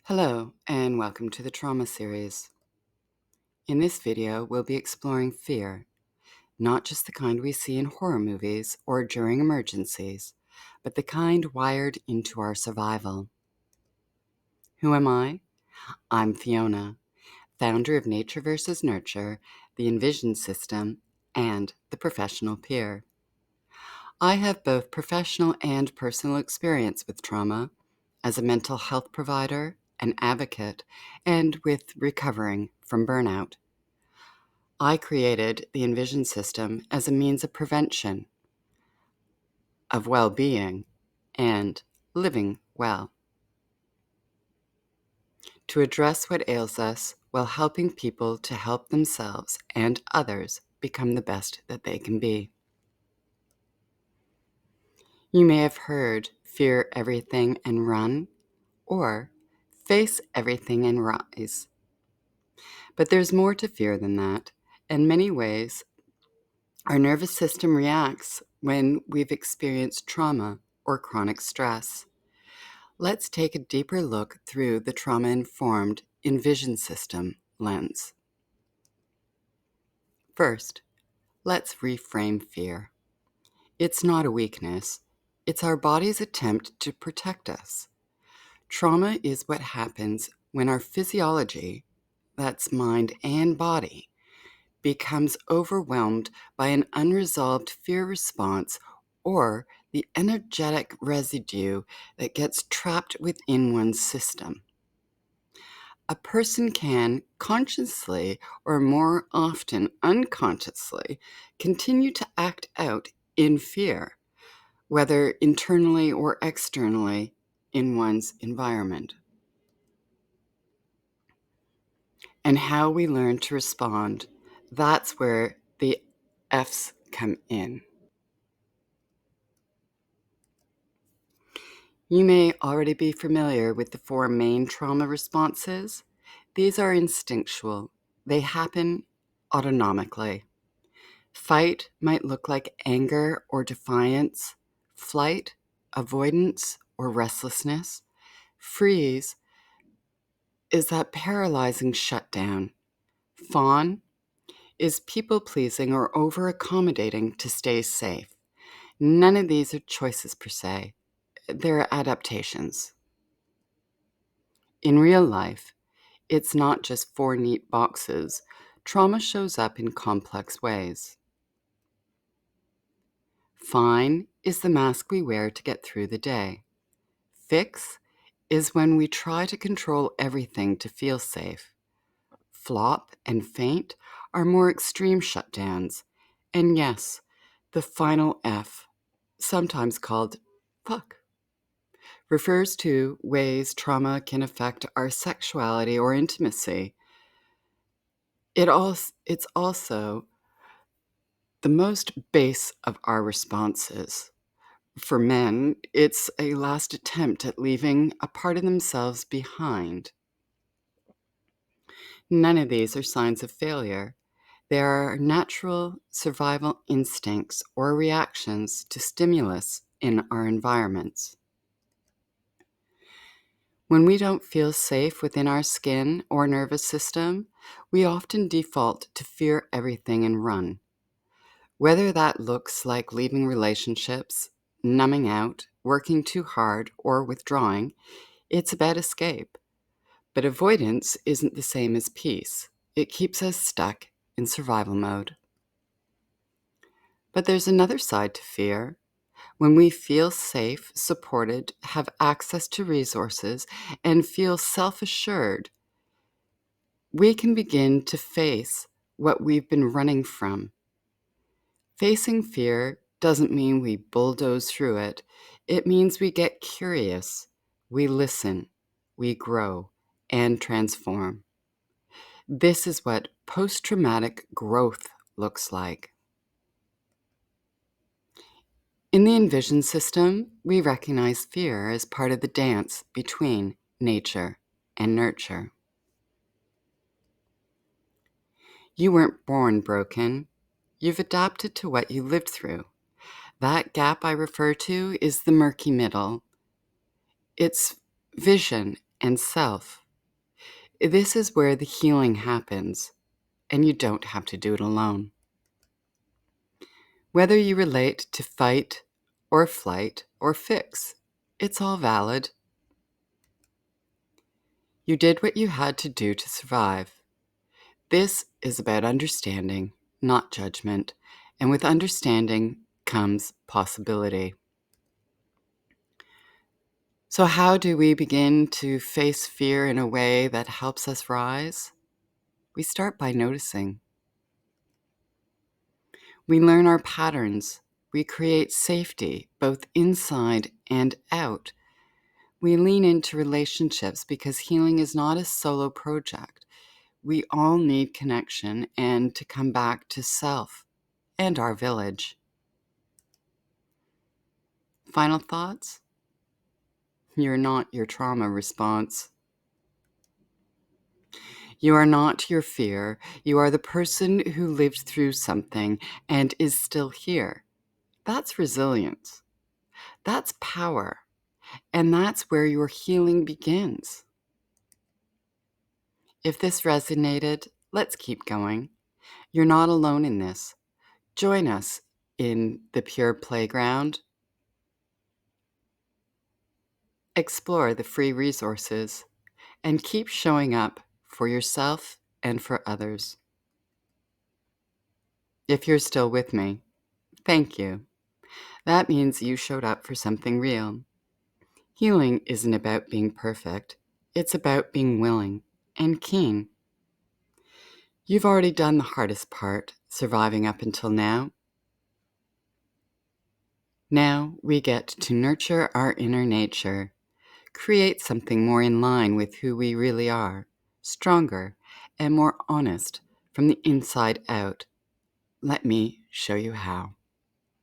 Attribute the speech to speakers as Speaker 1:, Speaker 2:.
Speaker 1: Hello, and welcome to the Trauma Series. In this video, we'll be exploring fear, not just the kind we see in horror movies or during emergencies, but the kind wired into our survival. Who am I? I'm Fiona, founder of Nature vs. Nurture, the Envision System, and the Professional Peer. I have both professional and personal experience with trauma as a mental health provider, an advocate, and with recovering from burnout. I created the Envision System as a means of prevention, of well-being, and living well, to address what ails us while helping people to help themselves and others become the best that they can be. You may have heard fear everything and run, or face everything and rise. But there's more to fear than that. In many ways, our nervous system reacts when we've experienced trauma or chronic stress. Let's take a deeper look through the trauma-informed Envision System lens. First, let's reframe fear. It's not a weakness. It's our body's attempt to protect us. Trauma is what happens when our physiology, that's mind and body, becomes overwhelmed by an unresolved fear response or the energetic residue that gets trapped within one's system. A person can consciously, or more often unconsciously, continue to act out in fear, whether internally or externally in one's environment. And how we learn to respond, that's where the F's come in. You may already be familiar with the 4 main trauma responses. These are instinctual. They happen autonomically. Fight might look like anger or defiance. Flight, avoidance, or restlessness. Freeze is that paralyzing shutdown. Fawn is people-pleasing or over-accommodating to stay safe. None of these are choices per se. They're adaptations. In real life, it's not just 4 neat boxes. Trauma shows up in complex ways. Fine is the mask we wear to get through the day. Fix is when we try to control everything to feel safe. Flop and faint are more extreme shutdowns. And yes, the final F, sometimes called fuck, refers to ways trauma can affect our sexuality or intimacy. It's also the most base of our responses. For men, it's a last attempt at leaving a part of themselves behind. None of these are signs of failure. They are natural survival instincts or reactions to stimulus in our environments. When we don't feel safe within our skin or nervous system, we often default to fear everything and run. Whether that looks like leaving relationships, numbing out, working too hard, or withdrawing, it's about escape. But avoidance isn't the same as peace. It keeps us stuck in survival mode. But there's another side to fear. When we feel safe, supported, have access to resources, and feel self-assured, we can begin to face what we've been running from. Facing fear doesn't mean we bulldoze through it. It means we get curious, we listen, we grow, and transform. This is what post-traumatic growth looks like. In the Envision System, we recognize fear as part of the dance between nature and nurture. You weren't born broken. You've adapted to what you lived through. That gap I refer to is the murky middle. It's vision and self. This is where the healing happens, and you don't have to do it alone. Whether you relate to fight or flight or fix, it's all valid. You did what you had to do to survive. This is about understanding, not judgment, and with understanding comes possibility. So how do we begin to face fear in a way that helps us rise? We start by noticing. We learn our patterns. We create safety, both inside and out. We lean into relationships because healing is not a solo project. We all need connection and to come back to self and our village. Final thoughts? You're not your trauma response. You are not your fear. You are the person who lived through something and is still here. That's resilience. That's power. And that's where your healing begins. If this resonated, let's keep going. You're not alone in this. Join us in the Pure Playground. Explore the free resources and keep showing up for yourself and for others. If you're still with me, thank you. That means you showed up for something real. Healing isn't about being perfect. It's about being willing and keen. You've already done the hardest part, surviving up until now. Now we get to nurture our inner nature, create something more in line with who we really are, stronger and more honest from the inside out. Let me show you how.